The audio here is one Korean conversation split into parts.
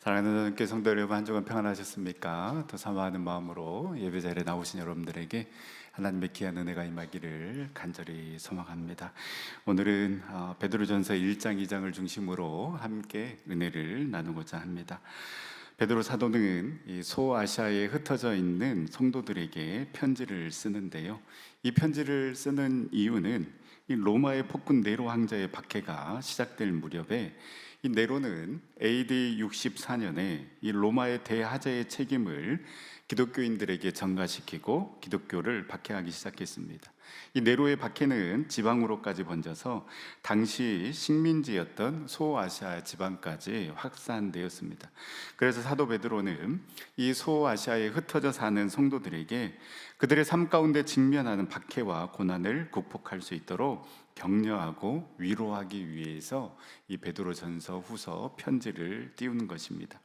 사랑하는 교회 성도 여러분, 한 주간 평안하셨습니까? 더 사모하는 마음으로 예배 자리에 나오신 여러분들에게 하나님의 귀한 은혜가 임하기를 간절히 소망합니다. 오늘은 베드로전서 1장 2장을 중심으로 함께 은혜를 나누고자 합니다. 베드로 사도는 이 소아시아에 흩어져 있는 성도들에게 편지를 쓰는데요, 이 편지를 쓰는 이유는 이 로마의 폭군 네로 황제의 박해가 시작될 무렵에 이 네로는 AD 64년에 이 로마의 대하제의 책임을 기독교인들에게 전가시키고 기독교를 박해하기 시작했습니다. 이 네로의 박해는 지방으로까지 번져서 당시 식민지였던 소아시아 지방까지 확산되었습니다. 그래서 사도 베드로는 이 소아시아에 흩어져 사는 성도들에게 그들의 삶 가운데 직면하는 박해와 고난을 극복할 수 있도록 격려하고 위로하기 위해서 이 베드로전서 후서 편지를 띄우는 것입니다.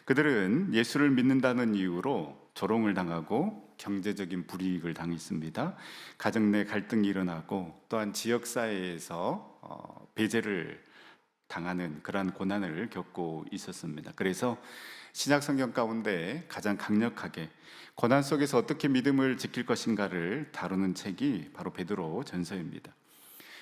그들은 예수를 믿는다는 이유로 조롱을 당하고 경제적인 불이익을 당했습니다. 가정 내 갈등이 일어나고 또한 지역사회에서 배제를 당하는 그러한 고난을 겪고 있었습니다. 그래서 신약 성경 가운데 가장 강력하게 고난 속에서 어떻게 믿음을 지킬 것인가를 다루는 책이 바로 베드로 전서입니다.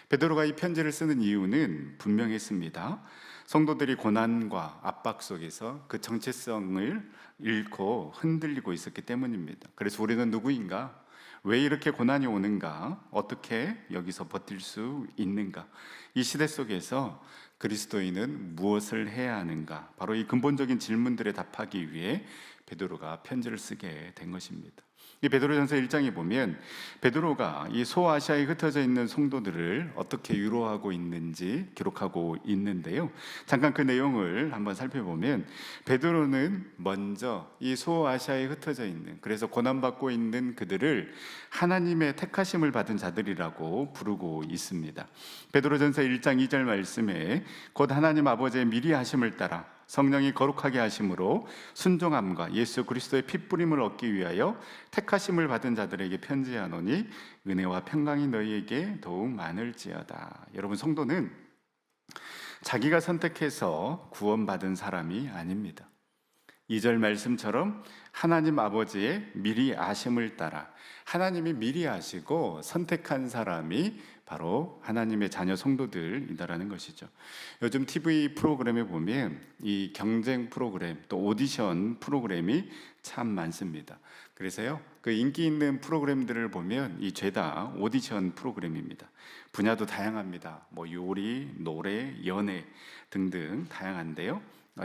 베드로가 이 편지를 쓰는 이유는 분명했습니다. 성도들이 고난과 압박 속에서 그 정체성을 잃고 흔들리고 있었기 때문입니다. 그래서 우리는 누구인가? 왜 이렇게 고난이 오는가? 어떻게 여기서 버틸 수 있는가? 이 시대 속에서 그리스도인은 무엇을 해야 하는가? 바로 이 근본적인 질문들에 답하기 위해 베드로가 편지를 쓰게 된 것입니다. 이 베드로전서 1장에 보면 베드로가 이 소아시아에 흩어져 있는 성도들을 어떻게 위로하고 있는지 기록하고 있는데요, 잠깐 그 내용을 한번 살펴보면 베드로는 먼저 이 소아시아에 흩어져 있는, 그래서 고난받고 있는 그들을 하나님의 택하심을 받은 자들이라고 부르고 있습니다. 베드로전서 1장 2절 말씀에 곧 하나님 아버지의 미리 하심을 따라 성령이 거룩하게 하심으로 순종함과 예수 그리스도의 핏부림을 얻기 위하여 택하심을 받은 자들에게 편지하노니 은혜와 평강이 너희에게 더욱 많을지어다. 여러분, 성도는 자기가 선택해서 구원받은 사람이 아닙니다. 2절 말씀처럼 하나님 아버지의 미리 아심을 따라, 하나님이 미리 아시고 선택한 사람이 바로 하나님의 자녀 성도들이다라는 것이죠. 요즘 TV 프로그램에 보면 이 경쟁 프로그램 또 오디션 프로그램이 참 많습니다. 그래서요, 그 인기 있는 프로그램들을 보면 이 죄다 오디션 프로그램입니다. 분야도 다양합니다. 뭐 요리, 노래, 연애 등등 다양한데요,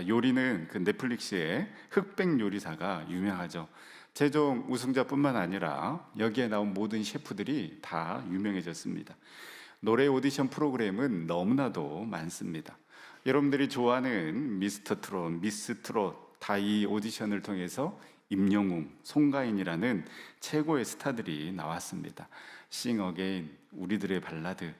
요리는 그 넷플릭스의 흑백 요리사가 유명하죠. 최종 우승자뿐만 아니라 여기에 나온 모든 셰프들이 다 유명해졌습니다. 노래 오디션 프로그램은 너무나도 많습니다. 여러분들이 좋아하는 미스터 트롯, 미스 트롯 다 이 오디션을 통해서 임영웅, 송가인이라는 최고의 스타들이 나왔습니다. 싱 어게인, 우리들의 발라드,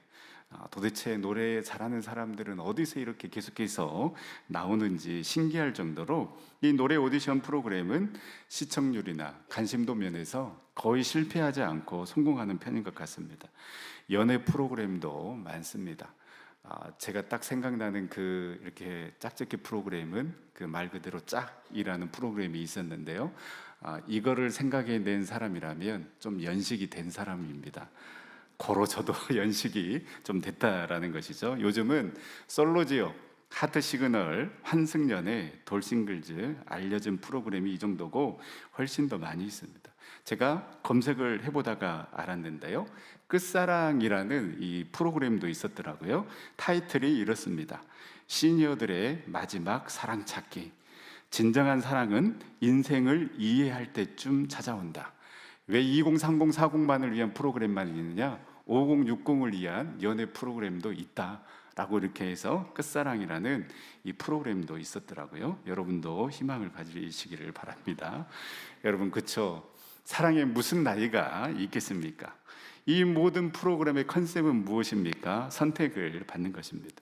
도대체 노래 잘하는 사람들은 어디서 이렇게 계속해서 나오는지 신기할 정도로 이 노래 오디션 프로그램은 시청률이나 관심도 면에서 거의 실패하지 않고 성공하는 편인 것 같습니다. 연애 프로그램도 많습니다. 제가 딱 생각나는 그 이렇게 짝짓기 프로그램은 그 말 그대로 짝이라는 프로그램이 있었는데요, 이거를 생각해낸 사람이라면 좀 연식이 된 사람입니다. 고로 저도 연식이 좀 됐다라는 것이죠. 요즘은 솔로지옥, 하트 시그널, 환승연애, 돌싱글즈 알려진 프로그램이 이 정도고 훨씬 더 많이 있습니다. 제가 검색을 해보다가 알았는데요, 끝사랑이라는 이 프로그램도 있었더라고요. 타이틀이 이렇습니다. 시니어들의 마지막 사랑 찾기. 진정한 사랑은 인생을 이해할 때쯤 찾아온다. 왜 2030, 40만을 위한 프로그램만 있느냐? 5060을 위한 연애 프로그램도 있다라고 이렇게 해서 끝사랑이라는 이 프로그램도 있었더라고요. 여러분도 희망을 가지시기를 바랍니다. 여러분, 그쵸? 사랑에 무슨 나이가 있겠습니까? 이 모든 프로그램의 컨셉은 무엇입니까? 선택을 받는 것입니다.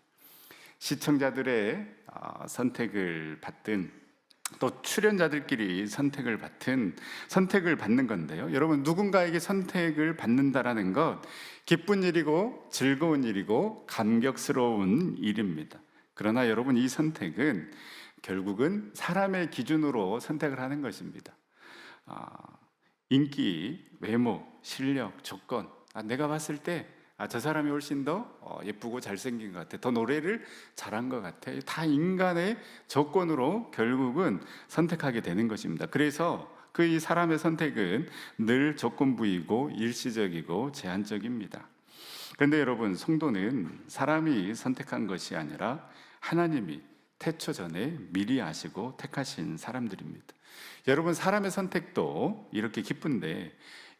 시청자들의 선택을 받든 또 출연자들끼리 선택을 받는 건데요, 여러분, 누군가에게 선택을 받는다라는 것 기쁜 일이고 즐거운 일이고 감격스러운 일입니다. 그러나 여러분, 이 선택은 결국은 사람의 기준으로 선택을 하는 것입니다. 인기, 외모, 실력, 조건. 내가 봤을 때 저 사람이 훨씬 더 예쁘고 잘생긴 것 같아. 더 노래를 잘한 것 같아. 다 인간의 조건으로 결국은 선택하게 되는 것입니다. 그래서 이 사람의 선택은 늘 조건부이고 일시적이고 제한적입니다. 그런데 여러분, 성도는 사람이 선택한 것이 아니라 하나님이 태초 전에 미리 아시고 택하신 사람들입니다. 여러분, 사람의 선택도 이렇게 기쁜데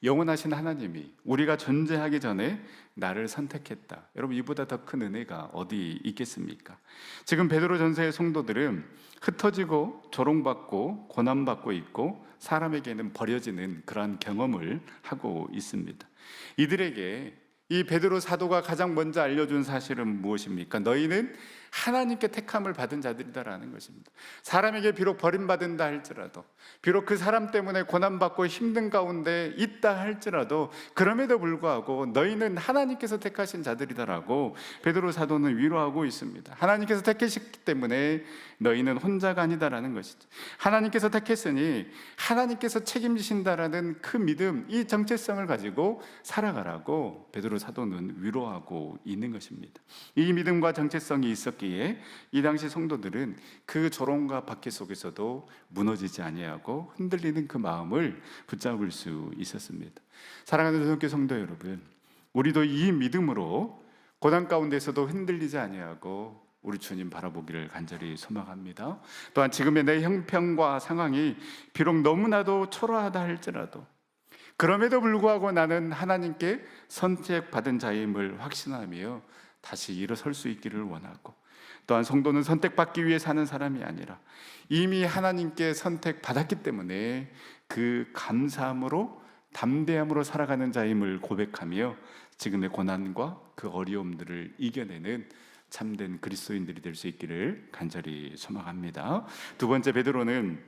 영원하신 하나님이 우리가 존재하기 전에 나를 선택했다. 여러분, 이보다 더 큰 은혜가 어디 있겠습니까? 지금 베드로전서의 성도들은 흩어지고 조롱받고 고난받고 있고 사람에게는 버려지는 그러한 경험을 하고 있습니다. 이들에게 이 베드로 사도가 가장 먼저 알려준 사실은 무엇입니까? 너희는 하나님께 택함을 받은 자들이다라는 것입니다. 사람에게 비록 버림받은다 할지라도, 비록 그 사람 때문에 고난받고 힘든 가운데 있다 할지라도, 그럼에도 불구하고 너희는 하나님께서 택하신 자들이다라고 베드로 사도는 위로하고 있습니다. 하나님께서 택하셨기 때문에 너희는 혼자가 아니다라는 것이죠. 하나님께서 택했으니 하나님께서 책임지신다라는 그 믿음, 이 정체성을 가지고 살아가라고 베드로 사도는 위로하고 있는 것입니다. 이 믿음과 정체성이 있었기에 이 당시 성도들은 그 조롱과 박해 속에서도 무너지지 아니하고 흔들리는 그 마음을 붙잡을 수 있었습니다. 사랑하는 전도교 성도 여러분, 우리도 이 믿음으로 고난 가운데서도 흔들리지 아니하고 우리 주님 바라보기를 간절히 소망합니다. 또한 지금의 내 형편과 상황이 비록 너무나도 초라하다 할지라도, 그럼에도 불구하고 나는 하나님께 선택받은 자임을 확신하며 다시 일어설 수 있기를 원하고, 또한 성도는 선택받기 위해 사는 사람이 아니라 이미 하나님께 선택받았기 때문에 그 감사함으로 담대함으로 살아가는 자임을 고백하며 지금의 고난과 그 어려움들을 이겨내는 참된 그리스도인들이 될 수 있기를 간절히 소망합니다. 두 번째, 베드로는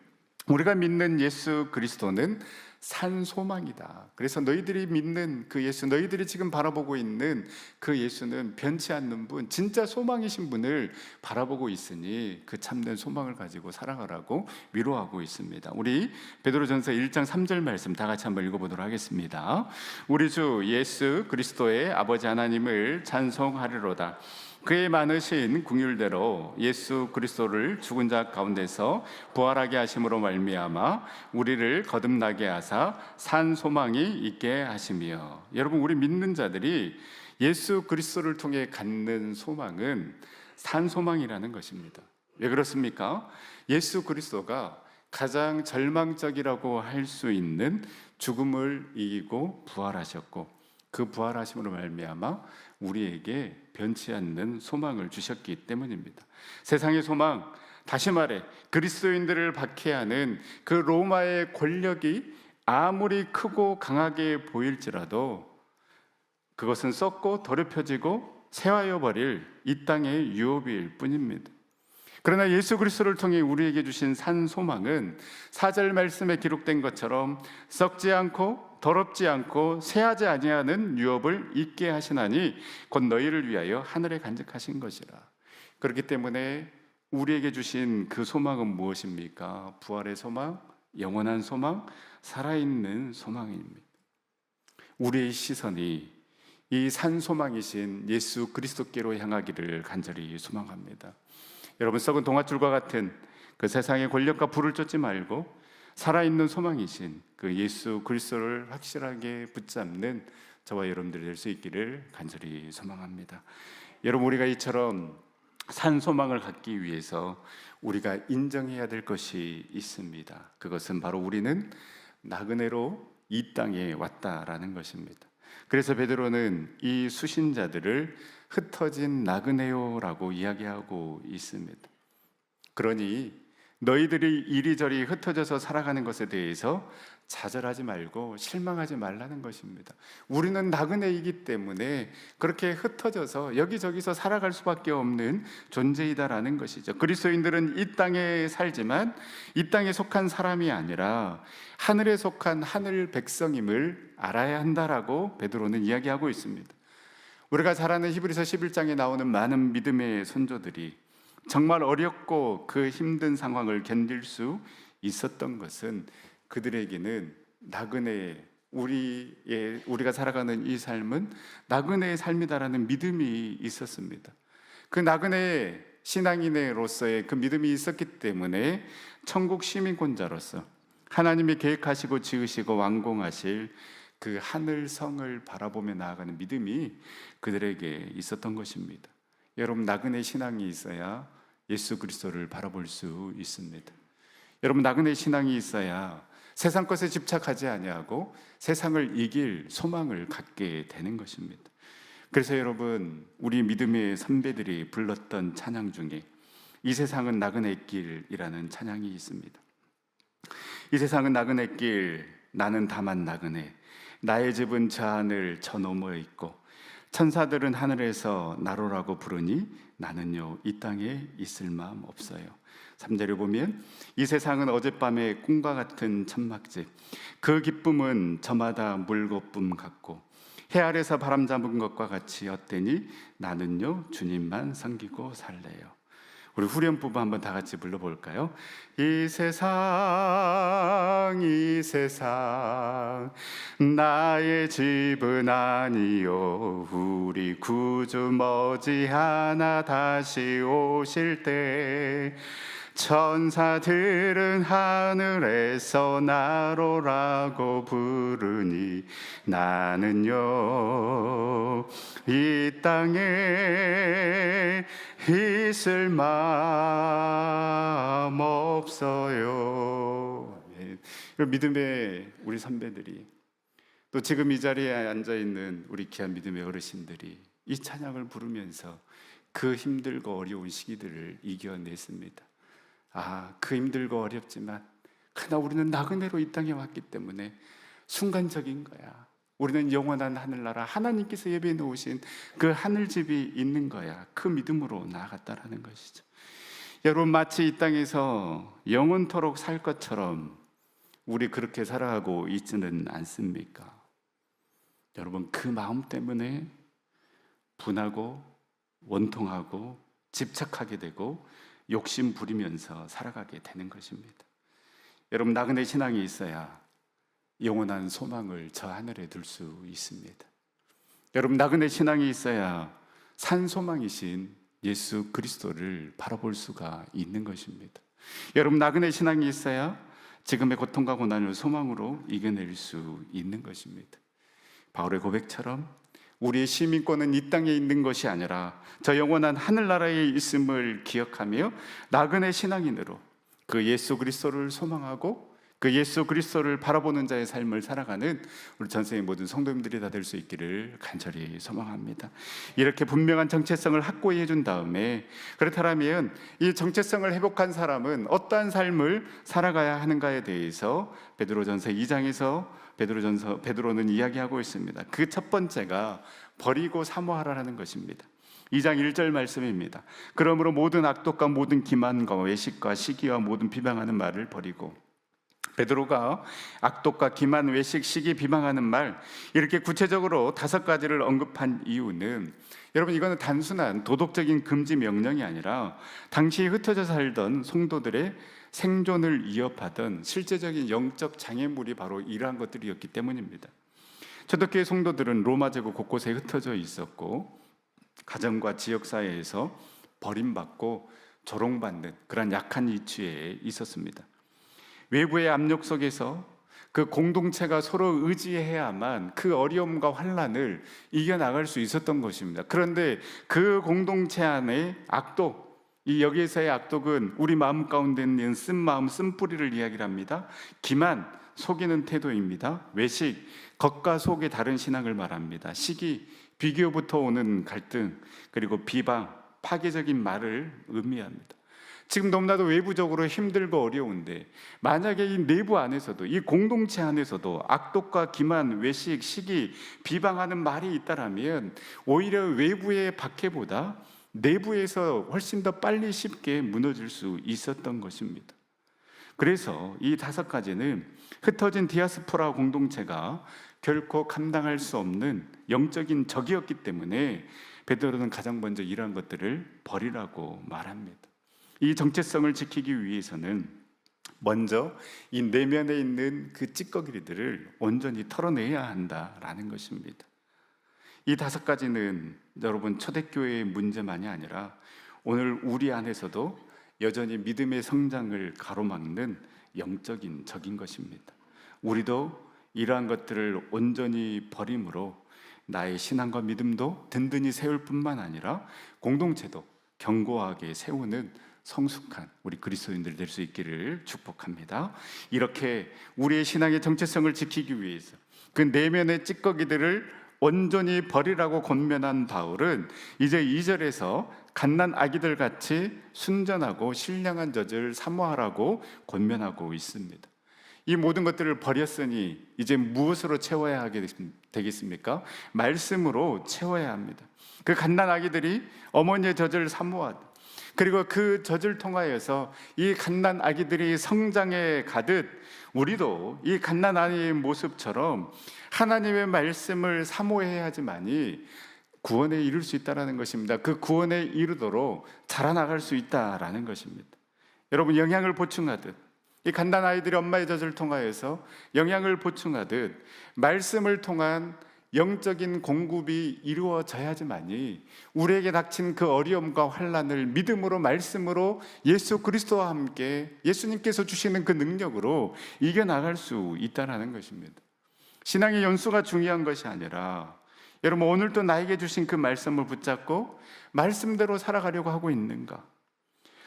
우리가 믿는 예수 그리스도는 산 소망이다. 그래서 너희들이 믿는 그 예수, 너희들이 지금 바라보고 있는 그 예수는 변치 않는 분, 진짜 소망이신 분을 바라보고 있으니 그 참된 소망을 가지고 살아가라고 위로하고 있습니다. 우리 베드로전서 1장 3절 말씀 다 같이 한번 읽어보도록 하겠습니다. 우리 주 예수 그리스도의 아버지 하나님을 찬송하리로다. 그의 많으신 긍휼대로 예수 그리스도를 죽은 자 가운데서 부활하게 하심으로 말미암아 우리를 거듭나게 하사 산 소망이 있게 하시며. 여러분, 우리 믿는 자들이 예수 그리스도를 통해 갖는 소망은 산 소망이라는 것입니다. 왜 그렇습니까? 예수 그리스도가 가장 절망적이라고 할 수 있는 죽음을 이기고 부활하셨고, 그 부활하심으로 말미암아 우리에게 변치 않는 소망을 주셨기 때문입니다. 세상의 소망, 다시 말해 그리스도인들을 박해하는 그 로마의 권력이 아무리 크고 강하게 보일지라도 그것은 썩고 더럽혀지고 쇠하여 버릴 이 땅의 유업일 뿐입니다. 그러나 예수 그리스도를 통해 우리에게 주신 산 소망은 4절 말씀에 기록된 것처럼 썩지 않고 더럽지 않고 쇠하지 아니하는 유업을 있게 하시나니 곧 너희를 위하여 하늘에 간직하신 것이라. 그렇기 때문에 우리에게 주신 그 소망은 무엇입니까? 부활의 소망, 영원한 소망, 살아있는 소망입니다. 우리의 시선이 이 산 소망이신 예수 그리스도께로 향하기를 간절히 소망합니다. 여러분, 썩은 동아줄과 같은 그 세상의 권력과 불을 쫓지 말고 살아있는 소망이신 그 예수 그리스도를 확실하게 붙잡는 저와 여러분들이 될 수 있기를 간절히 소망합니다. 여러분, 우리가 이처럼 산 소망을 갖기 위해서 우리가 인정해야 될 것이 있습니다. 그것은 바로 우리는 나그네로 이 땅에 왔다라는 것입니다. 그래서 베드로는 이 수신자들을 흩어진 나그네요라고 이야기하고 있습니다. 그러니 너희들이 이리저리 흩어져서 살아가는 것에 대해서 좌절하지 말고 실망하지 말라는 것입니다. 우리는 나그네이기 때문에 그렇게 흩어져서 여기저기서 살아갈 수밖에 없는 존재이다라는 것이죠. 그리스도인들은 이 땅에 살지만 이 땅에 속한 사람이 아니라 하늘에 속한 하늘 백성임을 알아야 한다라고 베드로는 이야기하고 있습니다. 우리가 잘 아는 히브리서 11장에 나오는 많은 믿음의 선조들이 정말 어렵고 그 힘든 상황을 견딜 수 있었던 것은 그들에게는 나그네, 우리가 살아가는 이 삶은 나그네의 삶이다라는 믿음이 있었습니다. 그 나그네 신앙인으로서의 그 믿음이 있었기 때문에 천국 시민권자로서 하나님이 계획하시고 지으시고 완공하실 그 하늘 성을 바라보며 나아가는 믿음이 그들에게 있었던 것입니다. 여러분, 나그네 신앙이 있어야 예수 그리스도를 바라볼 수 있습니다. 여러분, 나그네 신앙이 있어야 세상 것에 집착하지 아니하고 세상을 이길 소망을 갖게 되는 것입니다. 그래서 여러분, 우리 믿음의 선배들이 불렀던 찬양 중에 이 세상은 나그네 길이라는 찬양이 있습니다. 이 세상은 나그네 길, 나는 다만 나그네, 나의 집은 저 하늘 저 너머에 있고 천사들은 하늘에서 나로라고 부르니 나는요 이 땅에 있을 마음 없어요. 3절에 보면 이 세상은 어젯밤의 꿈과 같은 천막집, 그 기쁨은 저마다 물거품 같고 해 아래서 바람 잡은 것과 같이 헛되니 나는요 주님만 섬기고 살래요. 우리 후렴부부 한번 다 같이 불러볼까요? 이 세상 나의 집은 아니요 우리 구주 머지않아 다시 오실 때 천사들은 하늘에서 나로라고 부르니 나는요 이 땅에 있을 마음 없어요. 믿음의 우리 선배들이, 또 지금 이 자리에 앉아있는 우리 귀한 믿음의 어르신들이 이 찬양을 부르면서 그 힘들고 어려운 시기들을 이겨냈습니다. 그 힘들고 어렵지만 그러나 우리는 나그네로 이 땅에 왔기 때문에 순간적인 거야. 우리는 영원한 하늘나라, 하나님께서 예배해 놓으신 그 하늘집이 있는 거야. 그 믿음으로 나아갔다라는 것이죠. 여러분, 마치 이 땅에서 영원토록 살 것처럼 우리 그렇게 살아가고 있지는 않습니까? 여러분, 그 마음 때문에 분하고 원통하고 집착하게 되고 욕심 부리면서 살아가게 되는 것입니다. 여러분, 나그네 신앙이 있어야 영원한 소망을 저 하늘에 둘 수 있습니다. 여러분, 나그네 신앙이 있어야 산 소망이신 예수 그리스도를 바라볼 수가 있는 것입니다. 여러분, 나그네 신앙이 있어야 지금의 고통과 고난을 소망으로 이겨낼 수 있는 것입니다. 바울의 고백처럼 우리의 시민권은 이 땅에 있는 것이 아니라 저 영원한 하늘나라에 있음을 기억하며 나그네 신앙인으로 그 예수 그리스도를 소망하고 그 예수 그리스도를 바라보는 자의 삶을 살아가는 우리 전생의 모든 성도님들이 다 될 수 있기를 간절히 소망합니다. 이렇게 분명한 정체성을 확고히 해준 다음에, 그렇다면 이 정체성을 회복한 사람은 어떠한 삶을 살아가야 하는가에 대해서 베드로전서 2장에서 베드로는 이야기하고 있습니다. 그 첫 번째가 버리고 사모하라는 것입니다. 2장 1절 말씀입니다. 그러므로 모든 악독과 모든 기만과 외식과 시기와 모든 비방하는 말을 버리고, 베드로가 악독과 기만, 외식, 시기, 비방하는 말, 이렇게 구체적으로 5가지를 언급한 이유는, 여러분, 이거는 단순한 도덕적인 금지 명령이 아니라 당시에 흩어져 살던 성도들의 생존을 위협하던 실제적인 영적 장애물이 바로 이러한 것들이었기 때문입니다. 초대교회 성도들은 로마 제국 곳곳에 흩어져 있었고 가정과 지역사회에서 버림받고 조롱받는 그런 약한 위치에 있었습니다. 외부의 압력 속에서 그 공동체가 서로 의지해야만 그 어려움과 환난을 이겨나갈 수 있었던 것입니다. 그런데 그 공동체 안에 악독, 여기에서의 악독은 우리 마음 가운데 있는 쓴마음, 쓴뿌리를 이야기를 합니다. 기만, 속이는 태도입니다. 외식, 겉과 속의 다른 신앙을 말합니다. 시기, 비교부터 오는 갈등, 그리고 비방, 파괴적인 말을 의미합니다. 지금 너무나도 외부적으로 힘들고 어려운데, 만약에 이 내부 안에서도, 이 공동체 안에서도 악독과 기만, 외식, 시기, 비방하는 말이 있다라면 오히려 외부의 박해보다 내부에서 훨씬 더 빨리 쉽게 무너질 수 있었던 것입니다. 그래서 이 5가지는 흩어진 디아스포라 공동체가 결코 감당할 수 없는 영적인 적이었기 때문에 베드로는 가장 먼저 이러한 것들을 버리라고 말합니다. 이 정체성을 지키기 위해서는 먼저 이 내면에 있는 그 찌꺼기들을 온전히 털어내야 한다라는 것입니다. 이 5가지는 여러분 초대교회의 문제만이 아니라 오늘 우리 안에서도 여전히 믿음의 성장을 가로막는 영적인 적인 것입니다. 우리도 이러한 것들을 온전히 버림으로 나의 신앙과 믿음도 든든히 세울 뿐만 아니라 공동체도 견고하게 세우는 성숙한 우리 그리스도인들 될 수 있기를 축복합니다. 이렇게 우리의 신앙의 정체성을 지키기 위해서 그 내면의 찌꺼기들을 온전히 버리라고 권면한 바울은 이제 2절에서 갓난 아기들 같이 순전하고 신령한 젖을 사모하라고 권면하고 있습니다. 이 모든 것들을 버렸으니 이제 무엇으로 채워야 하게 되겠습니까? 말씀으로 채워야 합니다. 그 갓난 아기들이 어머니의 젖을 사모하듯, 그리고 그 젖을 통하여서 이 갓난 아기들이 성장해 가듯 우리도 이 갓난 아이의 모습처럼 하나님의 말씀을 사모해야지만이 구원에 이룰 수 있다는 것입니다. 그 구원에 이르도록 자라나갈 수 있다는 것입니다. 여러분, 영양을 보충하듯 이 갓난 아이들이 엄마의 젖을 통하여서 영양을 보충하듯 말씀을 통한 영적인 공급이 이루어져야지만이 우리에게 닥친 그 어려움과 환난을 믿음으로 말씀으로 예수 그리스도와 함께 예수님께서 주시는 그 능력으로 이겨나갈 수 있다는 것입니다. 신앙의 연수가 중요한 것이 아니라 여러분, 오늘도 나에게 주신 그 말씀을 붙잡고 말씀대로 살아가려고 하고 있는가?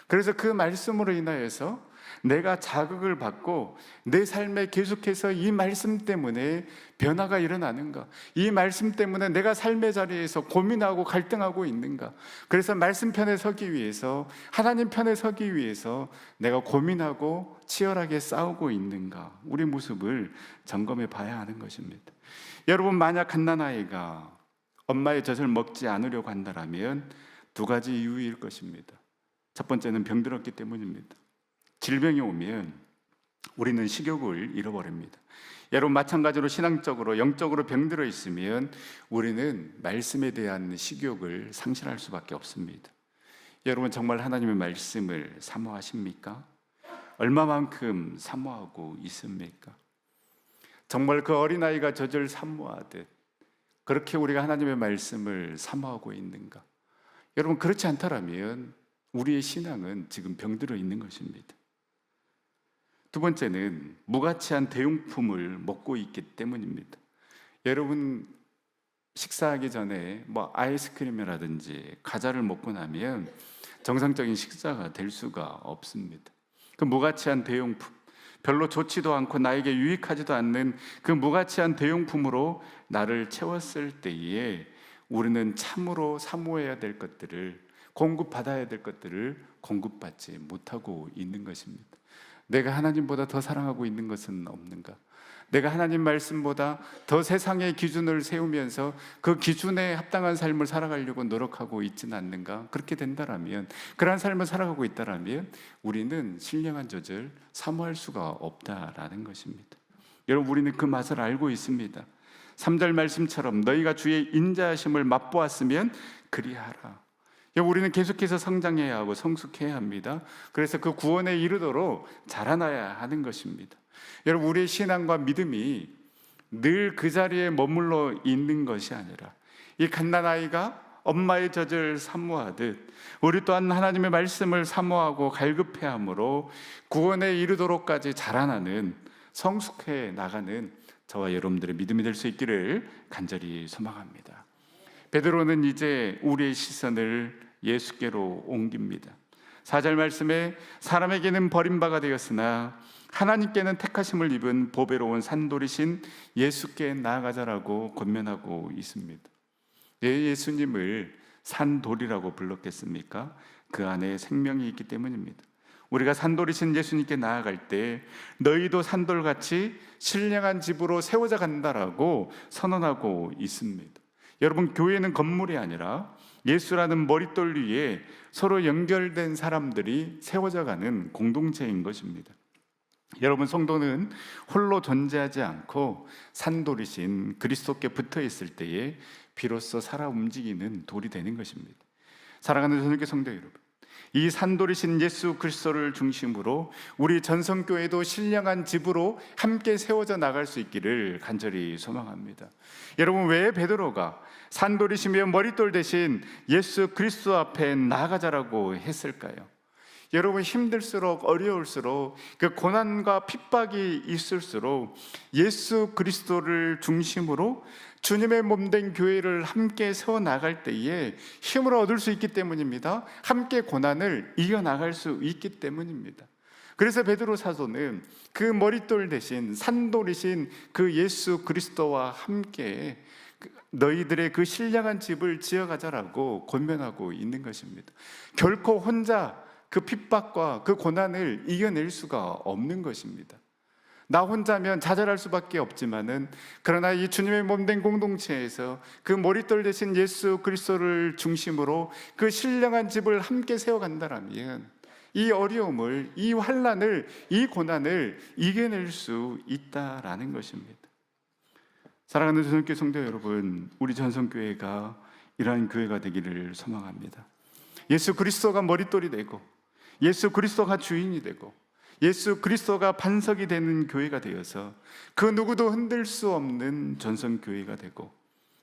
그래서 그 말씀으로 인하여서 내가 자극을 받고 내 삶에 계속해서 이 말씀 때문에 변화가 일어나는가? 이 말씀 때문에 내가 삶의 자리에서 고민하고 갈등하고 있는가? 그래서 말씀 편에 서기 위해서, 하나님 편에 서기 위해서 내가 고민하고 치열하게 싸우고 있는가? 우리 모습을 점검해 봐야 하는 것입니다. 여러분, 만약 갓난아이가 엄마의 젖을 먹지 않으려고 한다면 2가지 이유일 것입니다. 첫 번째는 병들었기 때문입니다. 질병이 오면 우리는 식욕을 잃어버립니다. 여러분, 마찬가지로 신앙적으로 영적으로 병들어 있으면 우리는 말씀에 대한 식욕을 상실할 수밖에 없습니다. 여러분, 정말 하나님의 말씀을 사모하십니까? 얼마만큼 사모하고 있습니까? 정말 그 어린아이가 젖을 사모하듯 그렇게 우리가 하나님의 말씀을 사모하고 있는가? 여러분, 그렇지 않다면 우리의 신앙은 지금 병들어 있는 것입니다. 2번째는 무가치한 대용품을 먹고 있기 때문입니다. 여러분, 식사하기 전에 아이스크림이라든지 과자를 먹고 나면 정상적인 식사가 될 수가 없습니다. 그 무가치한 대용품, 별로 좋지도 않고 나에게 유익하지도 않는 그 무가치한 대용품으로 나를 채웠을 때에 우리는 참으로 사모해야 될 것들을, 공급받아야 될 것들을 공급받지 못하고 있는 것입니다. 내가 하나님보다 더 사랑하고 있는 것은 없는가? 내가 하나님 말씀보다 더 세상의 기준을 세우면서 그 기준에 합당한 삶을 살아가려고 노력하고 있지는 않는가? 그렇게 된다라면, 그러한 삶을 살아가고 있다라면 우리는 신령한 젖을 사모할 수가 없다라는 것입니다. 여러분, 우리는 그 맛을 알고 있습니다. 3절 말씀처럼 너희가 주의 인자하심을 맛보았으면 그리하라. 우리는 계속해서 성장해야 하고 성숙해야 합니다. 그래서 그 구원에 이르도록 자라나야 하는 것입니다. 여러분, 우리의 신앙과 믿음이 늘 그 자리에 머물러 있는 것이 아니라 이 갓난아이가 엄마의 젖을 사모하듯 우리 또한 하나님의 말씀을 사모하고 갈급해함으로 구원에 이르도록까지 자라나는, 성숙해 나가는 저와 여러분들의 믿음이 될 수 있기를 간절히 소망합니다. 베드로는 이제 우리의 시선을 예수께로 옮깁니다. 4절 말씀에 사람에게는 버림받아 되었으나 하나님께는 택하심을 입은 보배로운 산돌이신 예수께 나아가자라고 권면하고 있습니다. 왜 예수님을 산돌이라고 불렀겠습니까? 그 안에 생명이 있기 때문입니다. 우리가 산돌이신 예수님께 나아갈 때 너희도 산돌같이 신령한 집으로 세워져 간다라고 선언하고 있습니다. 여러분, 교회는 건물이 아니라 예수라는 머릿돌 위에 서로 연결된 사람들이 세워져 가는 공동체인 것입니다. 여러분, 성도는 홀로 존재하지 않고 산돌이신 그리스도께 붙어 있을 때에 비로소 살아 움직이는 돌이 되는 것입니다. 사랑하는 저녁의 성도 여러분, 이 산돌이신 예수 그리스도를 중심으로 우리 전성교회도 신령한 집으로 함께 세워져 나갈 수 있기를 간절히 소망합니다. 여러분, 왜 베드로가 산돌이시며 머릿돌 대신 예수 그리스도 앞에 나아가자라고 했을까요? 여러분, 힘들수록 어려울수록 그 고난과 핍박이 있을수록 예수 그리스도를 중심으로 주님의 몸된 교회를 함께 세워나갈 때에 힘을 얻을 수 있기 때문입니다. 함께 고난을 이겨나갈 수 있기 때문입니다. 그래서 베드로 사도는 그 머릿돌 대신 산돌이신 그 예수 그리스도와 함께 너희들의 그 신령한 집을 지어가자라고 권면하고 있는 것입니다. 결코 혼자 그 핍박과 그 고난을 이겨낼 수가 없는 것입니다. 나 혼자면 좌절할 수밖에 없지만은, 그러나 이 주님의 몸된 공동체에서 그 머릿돌 대신 예수 그리스도를 중심으로 그 신령한 집을 함께 세워간다라면 이 어려움을, 이 환난을, 이 고난을 이겨낼 수 있다라는 것입니다. 사랑하는 전성교회 성도 여러분, 우리 전성교회가 이러한 교회가 되기를 소망합니다. 예수 그리스도가 머릿돌이 되고 예수 그리스도가 주인이 되고 예수 그리스도가 반석이 되는 교회가 되어서 그 누구도 흔들 수 없는 전성교회가 되고,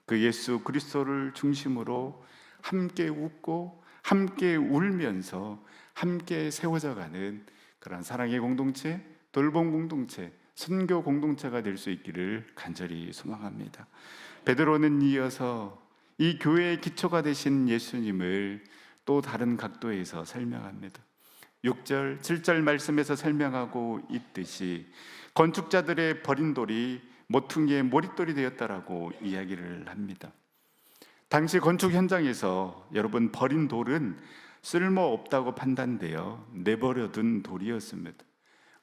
그 예수 그리스도를 중심으로 함께 웃고 함께 울면서 함께 세워져가는 그런 사랑의 공동체, 돌봄 공동체, 선교 공동체가 될 수 있기를 간절히 소망합니다. 베드로는 이어서 이 교회의 기초가 되신 예수님을 또 다른 각도에서 설명합니다. 6절, 7절 말씀에서 설명하고 있듯이 건축자들의 버린 돌이 모퉁이의 머릿돌이 되었다라고 이야기를 합니다. 당시 건축 현장에서 여러분, 버린 돌은 쓸모없다고 판단되어 내버려둔 돌이었습니다.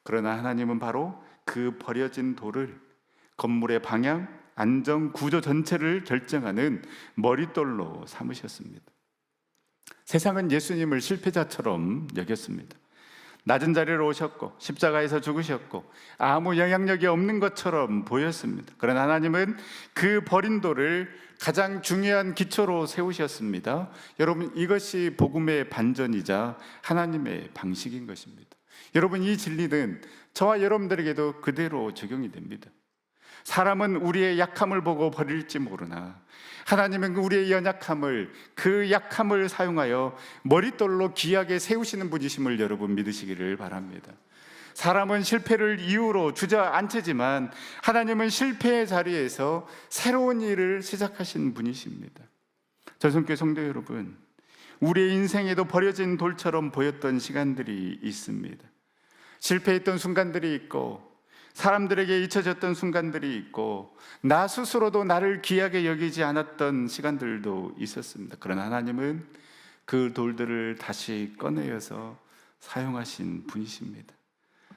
그러나 하나님은 바로 그 버려진 돌을 건물의 방향, 안정, 구조 전체를 결정하는 머릿돌로 삼으셨습니다. 세상은 예수님을 실패자처럼 여겼습니다. 낮은 자리로 오셨고 십자가에서 죽으셨고 아무 영향력이 없는 것처럼 보였습니다. 그러나 하나님은 그 버린 돌을 가장 중요한 기초로 세우셨습니다. 여러분, 이것이 복음의 반전이자 하나님의 방식인 것입니다. 여러분, 이 진리는 저와 여러분들에게도 그대로 적용이 됩니다. 사람은 우리의 약함을 보고 버릴지 모르나 하나님은 우리의 연약함을, 그 약함을 사용하여 머릿돌로 귀하게 세우시는 분이심을 여러분 믿으시기를 바랍니다. 사람은 실패를 이유로 주저앉히지만 하나님은 실패의 자리에서 새로운 일을 시작하신 분이십니다. 전성교회 성도 여러분, 우리의 인생에도 버려진 돌처럼 보였던 시간들이 있습니다. 실패했던 순간들이 있고 사람들에게 잊혀졌던 순간들이 있고 나 스스로도 나를 귀하게 여기지 않았던 시간들도 있었습니다. 그러나 하나님은 그 돌들을 다시 꺼내어서 사용하신 분이십니다.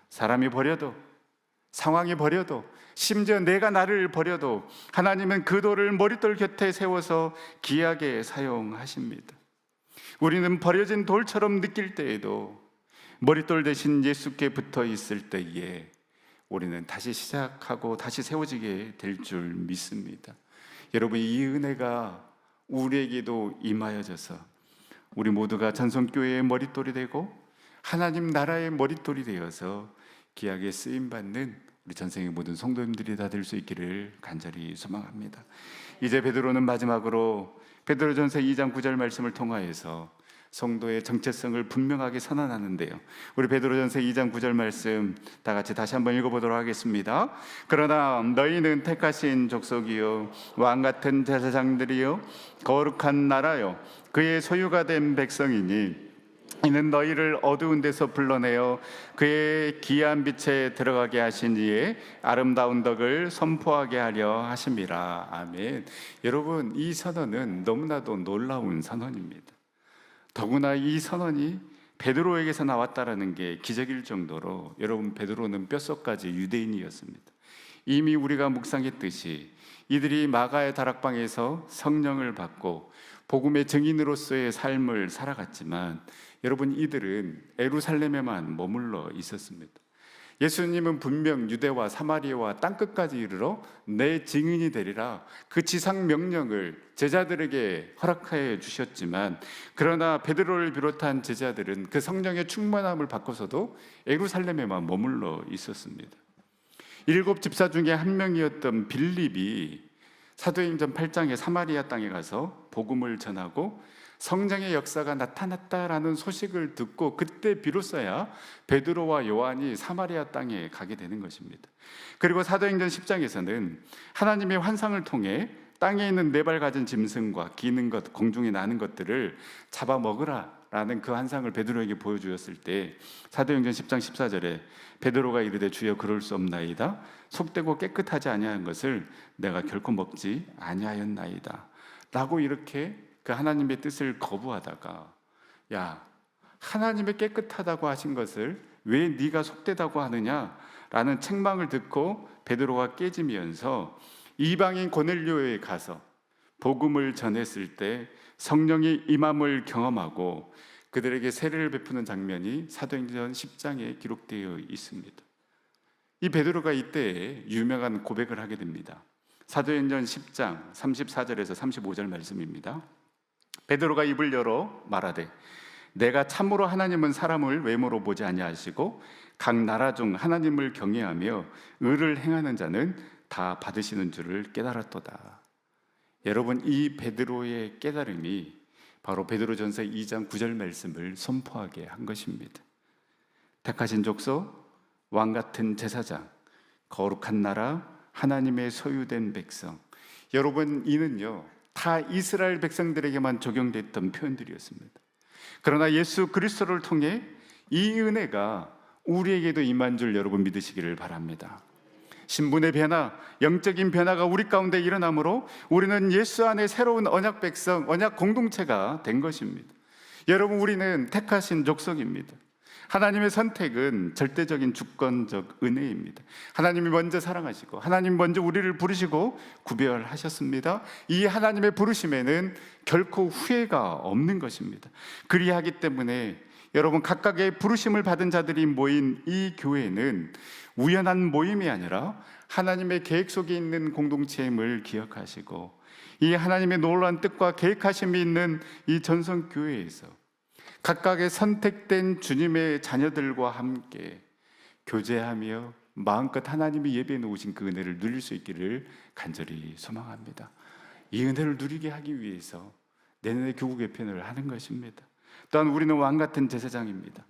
사람이 버려도, 상황이 버려도, 심지어 내가 나를 버려도 하나님은 그 돌을 머릿돌 곁에 세워서 귀하게 사용하십니다. 우리는 버려진 돌처럼 느낄 때에도 머릿돌 대신 예수께 붙어 있을 때에 우리는 다시 시작하고 다시 세워지게 될 줄 믿습니다. 여러분, 이 은혜가 우리에게도 임하여져서 우리 모두가 전성교회의 머릿돌이 되고 하나님 나라의 머릿돌이 되어서 귀하게 쓰임받는 우리 전생의 모든 성도님들이 다 될 수 있기를 간절히 소망합니다. 이제 베드로는 마지막으로 베드로전서 2장 9절 말씀을 통하여서 성도의 정체성을 분명하게 선언하는데요, 우리 베드로전서 2장 9절 말씀 다 같이 다시 한번 읽어보도록 하겠습니다. 그러나 너희는 택하신 족속이요 왕같은 제사장들이요 거룩한 나라요 그의 소유가 된 백성이니 이는 너희를 어두운 데서 불러내어 그의 기이한 빛에 들어가게 하신 이의 아름다운 덕을 선포하게 하려 하심이라. 아멘. 여러분, 이 선언은 너무나도 놀라운 선언입니다. 더구나 이 선언이 베드로에게서 나왔다라는 게 기적일 정도로, 여러분, 베드로는 뼛속까지 유대인이었습니다. 이미 우리가 묵상했듯이 이들이 마가의 다락방에서 성령을 받고 복음의 증인으로서의 삶을 살아갔지만 여러분, 이들은 예루살렘에만 머물러 있었습니다. 예수님은 분명 유대와 사마리아와 땅끝까지 이르러 내 증인이 되리라 그 지상 명령을 제자들에게 허락하여 주셨지만, 그러나 베드로를 비롯한 제자들은 그 성령의 충만함을 받고서도 예루살렘에만 머물러 있었습니다. 7 집사 중에 한 명이었던 빌립이 사도행전 8장의 사마리아 땅에 가서 복음을 전하고 성령의 역사가 나타났다라는 소식을 듣고, 그때 비로소야 베드로와 요한이 사마리아 땅에 가게 되는 것입니다. 그리고 사도행전 10장에서는 하나님의 환상을 통해 땅에 있는 4발 가진 짐승과 기는 것, 공중에 나는 것들을 잡아먹으라 라는 그 환상을 베드로에게 보여주었을 때, 사도행전 10장 14절에 베드로가 이르되 주여 그럴 수 없나이다. 속되고 깨끗하지 아니한 것을 내가 결코 먹지 아니하였나이다 라고 이렇게 그 하나님의 뜻을 거부하다가, 야, 하나님의 깨끗하다고 하신 것을 왜 네가 속되다고 하느냐라는 책망을 듣고 베드로가 깨지면서 이방인 고넬료에 가서 복음을 전했을 때 성령이 임함을 경험하고 그들에게 세례를 베푸는 장면이 사도행전 10장에 기록되어 있습니다. 이 베드로가 이때에 유명한 고백을 하게 됩니다. 사도행전 10장 34절에서 35절 말씀입니다. 베드로가 입을 열어 말하되 내가 참으로 하나님은 사람을 외모로 보지 아니하시고 각 나라 중 하나님을 경외하며 의를 행하는 자는 다 받으시는 줄을 깨달았도다. 여러분, 이 베드로의 깨달음이 바로 베드로전서 2장 9절 말씀을 선포하게 한 것입니다. 택하신 족속, 왕같은 제사장, 거룩한 나라, 하나님의 소유된 백성. 여러분, 이는요 다 이스라엘 백성들에게만 적용됐던 표현들이었습니다. 그러나 예수 그리스도를 통해 이 은혜가 우리에게도 임한 줄 여러분 믿으시기를 바랍니다. 신분의 변화, 영적인 변화가 우리 가운데 일어나므로 우리는 예수 안에 새로운 언약 백성, 언약 공동체가 된 것입니다. 여러분, 우리는 택하신 족속입니다. 하나님의 선택은 절대적인 주권적 은혜입니다. 하나님이 먼저 사랑하시고 하나님 먼저 우리를 부르시고 구별하셨습니다. 이 하나님의 부르심에는 결코 후회가 없는 것입니다. 그리하기 때문에 여러분, 각각의 부르심을 받은 자들이 모인 이 교회는 우연한 모임이 아니라 하나님의 계획 속에 있는 공동체임을 기억하시고, 이 하나님의 놀라운 뜻과 계획하심이 있는 이 전성교회에서 각각의 선택된 주님의 자녀들과 함께 교제하며 마음껏 하나님이 예배해 놓으신 그 은혜를 누릴 수 있기를 간절히 소망합니다. 이 은혜를 누리게 하기 위해서 내년에 교구 개편을 하는 것입니다. 또한 우리는 왕같은 제사장입니다.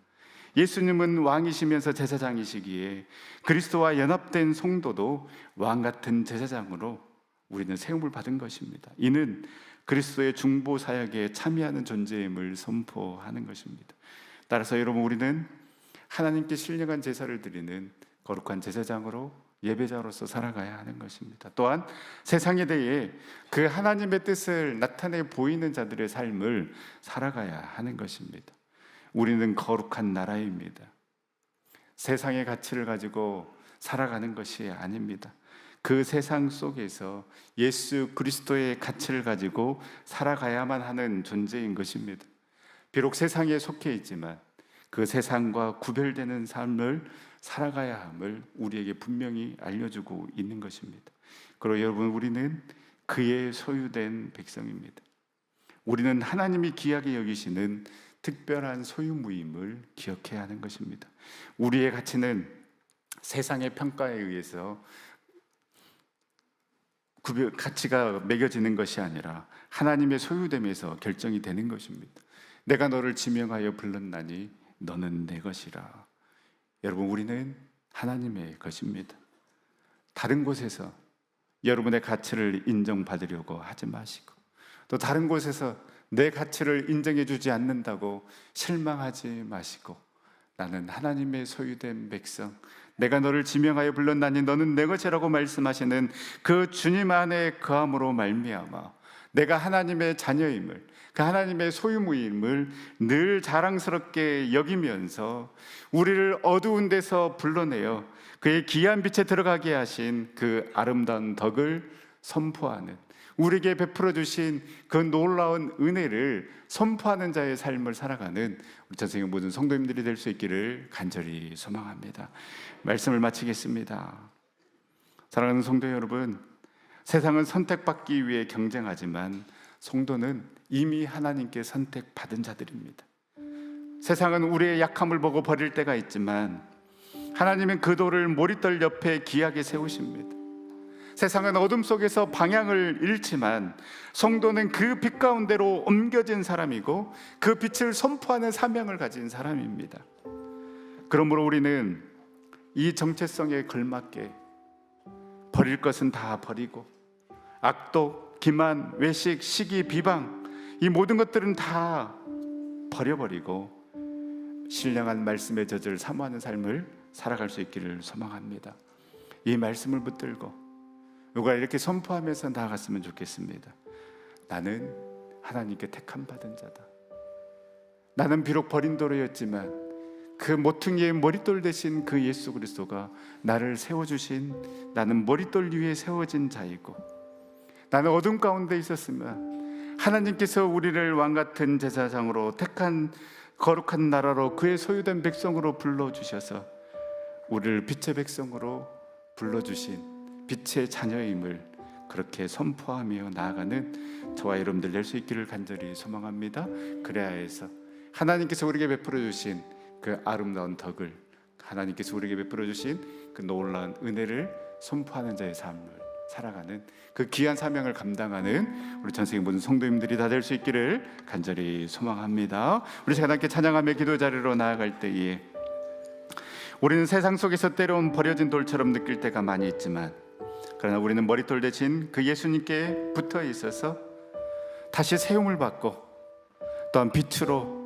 예수님은 왕이시면서 제사장이시기에 그리스도와 연합된 성도도 왕같은 제사장으로 우리는 세움을 받은 것입니다. 이는 그리스도의 중보 사역에 참여하는 존재임을 선포하는 것입니다. 따라서 여러분, 우리는 하나님께 신령한 제사를 드리는 거룩한 제사장으로 예배자로서 살아가야 하는 것입니다. 또한 세상에 대해 그 하나님의 뜻을 나타내 보이는 자들의 삶을 살아가야 하는 것입니다. 우리는 거룩한 나라입니다. 세상의 가치를 가지고 살아가는 것이 아닙니다. 그 세상 속에서 예수 그리스도의 가치를 가지고 살아가야만 하는 존재인 것입니다. 비록 세상에 속해 있지만 그 세상과 구별되는 삶을 살아가야 함을 우리에게 분명히 알려주고 있는 것입니다. 그리고 여러분, 우리는 그의 소유된 백성입니다. 우리는 하나님이 귀하게 여기시는 특별한 소유무임을 기억해야 하는 것입니다. 우리의 가치는 세상의 평가에 의해서 가치가 매겨지는 것이 아니라 하나님의 소유됨에서 결정이 되는 것입니다. 내가 너를 지명하여 불렀나니 너는 내 것이라. 여러분, 우리는 하나님의 것입니다. 다른 곳에서 여러분의 가치를 인정받으려고 하지 마시고, 또 다른 곳에서 내 가치를 인정해 주지 않는다고 실망하지 마시고, 나는 하나님의 소유된 백성, 내가 너를 지명하여 불렀나니 너는 내 것이라고 말씀하시는 그 주님 안에 거함으로 말미암아 내가 하나님의 자녀임을, 그 하나님의 소유무임을 늘 자랑스럽게 여기면서 우리를 어두운 데서 불러내어 그의 귀한 빛에 들어가게 하신 그 아름다운 덕을 선포하는, 우리에게 베풀어 주신 그 놀라운 은혜를 선포하는 자의 삶을 살아가는 우리 전생의 모든 성도님들이 될 수 있기를 간절히 소망합니다. 말씀을 마치겠습니다. 사랑하는 성도 여러분, 세상은 선택받기 위해 경쟁하지만 성도는 이미 하나님께 선택받은 자들입니다. 세상은 우리의 약함을 보고 버릴 때가 있지만 하나님은 그 돌을 모리떨 옆에 귀하게 세우십니다. 세상은 어둠 속에서 방향을 잃지만 성도는 그 빛 가운데로 옮겨진 사람이고 그 빛을 선포하는 사명을 가진 사람입니다. 그러므로 우리는 이 정체성에 걸맞게 버릴 것은 다 버리고 악독, 기만, 외식, 시기, 비방 이 모든 것들은 다 버려버리고 신령한 말씀의 젖을 사모하는 삶을 살아갈 수 있기를 소망합니다. 이 말씀을 붙들고 누가 이렇게 선포하면서 나아갔으면 좋겠습니다. 나는 하나님께 택함 받은 자다. 나는 비록 버린 도로였지만 그 모퉁이의 머릿돌 대신 그 예수 그리스도가 나를 세워주신, 나는 머릿돌 위에 세워진 자이고, 나는 어둠 가운데 있었으면 하나님께서 우리를 왕같은 제사장으로 택한 거룩한 나라로 그의 소유된 백성으로 불러주셔서 우리를 빛의 백성으로 불러주신 빛의 자녀임을 그렇게 선포하며 나아가는 저와 여러분들 될 수 있기를 간절히 소망합니다. 그래야 해서 하나님께서 우리에게 베풀어 주신 그 아름다운 덕을, 하나님께서 우리에게 베풀어 주신 그 놀라운 은혜를 선포하는 자의 삶을 살아가는 그 귀한 사명을 감당하는 우리 전생의 모든 성도님들이 다 될 수 있기를 간절히 소망합니다. 우리 하나님께 찬양하며 기도 자리로 나아갈 때에 우리는 세상 속에서 때로는 버려진 돌처럼 느낄 때가 많이 있지만, 그러나 우리는 머릿돌 대신 그 예수님께 붙어 있어서 다시 세움을 받고 또한 빛으로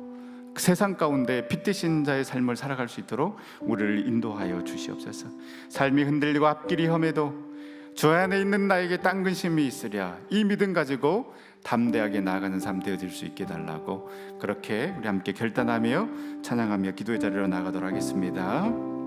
세상 가운데 빛 되신 자의 삶을 살아갈 수 있도록 우리를 인도하여 주시옵소서. 삶이 흔들리고 앞길이 험해도 주 안에 있는 나에게 딴 근심이 있으랴, 이 믿음 가지고 담대하게 나아가는 삶 되어질 수 있게 달라고 그렇게 우리 함께 결단하며 찬양하며 기도의 자리로 나가도록 하겠습니다.